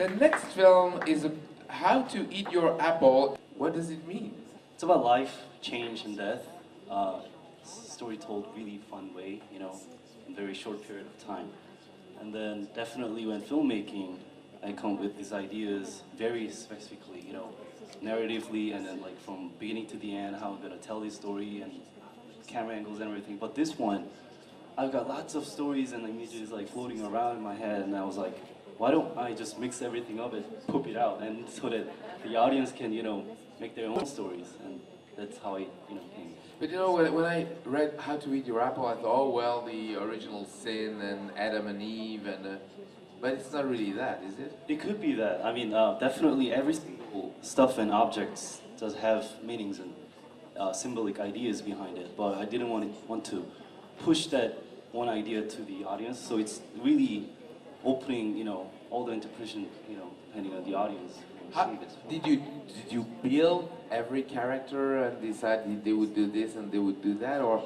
The next film is How to Eat Your Apple. What does it mean? It's about life, change, and death. Story told really fun way, you know, in a very short period of time. And then definitely when filmmaking, I come with these ideas very specifically, you know, narratively, and then like from beginning to the end, how I'm gonna tell this story and camera angles and everything. But this one, I've got lots of stories and images like floating around in my head, and I was like, why don't I just mix everything up and poop it out, and so that the audience can, you know, make their own stories, and that's how I, you know, came. But you know, when I read How to Eat Your Apple, I thought, oh well, the original sin and Adam and Eve, and but it's not really that, is it? It could be that. I mean, definitely every single stuff and objects does have meanings and symbolic ideas behind it, but I didn't want to push that one idea to the audience, so it's really opening, you know, all the interpretation, you know, depending on the audience. Did you build every character and decide they would do this and they would do that, or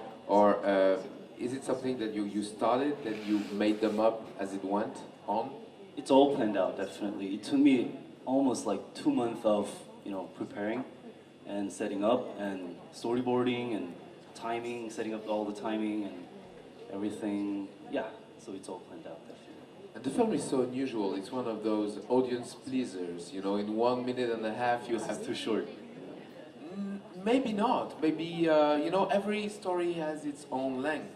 is it something that you started and you made them up as it went on? It's all planned out, definitely. It took me almost like 2 months of, you know, preparing and setting up and storyboarding and timing, setting up all the timing and everything. Yeah, so it's all planned out, definitely. And the film is so unusual. It's one of those audience pleasers. You know, in 1 minute and a half you have too short. Maybe not. Maybe you know, every story has its own length.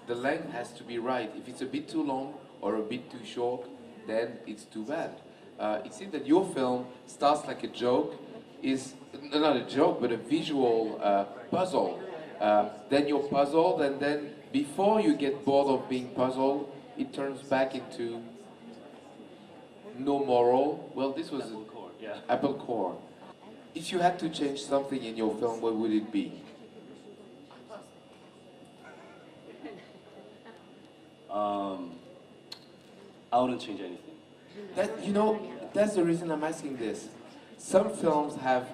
The length has to be right. If it's a bit too long or a bit too short, then it's too bad. It seems that your film starts like a joke, is not a joke, but a visual puzzle. Then you're puzzled, and then before you get bored of being puzzled, it turns back into no moral. Well, this was Apple Core, yeah. Apple Core. If you had to change something in your film, what would it be? I wouldn't change anything. That, you know, that's the reason I'm asking this. Some films have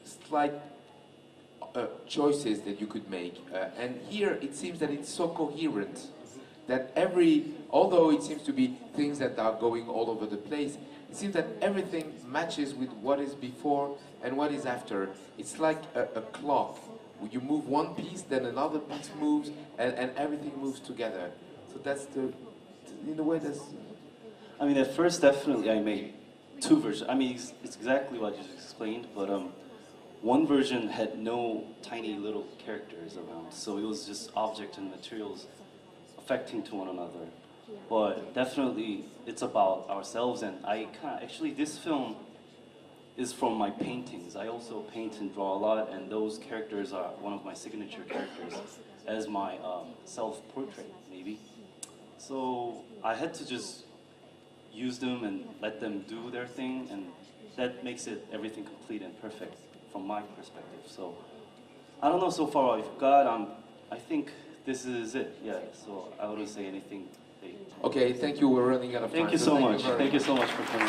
slight choices that you could make, and here it seems that it's so coherent that although it seems to be things that are going all over the place, it seems that everything matches with what is before and what is after. It's like a clock. You move one piece, then another piece moves, and everything moves together. So that's in a way that's... I mean, at first, definitely, I made 2 versions. I mean, it's exactly what you just explained, but one version had no tiny little characters around, so it was just objects and materials affecting to one another. But definitely, it's about ourselves, and actually, this film is from my paintings. I also paint and draw a lot, and those characters are one of my signature characters as my self-portrait, maybe. So I had to just use them and let them do their thing, and that makes it everything complete and perfect from my perspective. So I don't know so far what I've got. I think this is it. Yeah. So I wouldn't say anything. Okay. Thank you. We're running out of time. Thank you so much. Thank you so much for coming.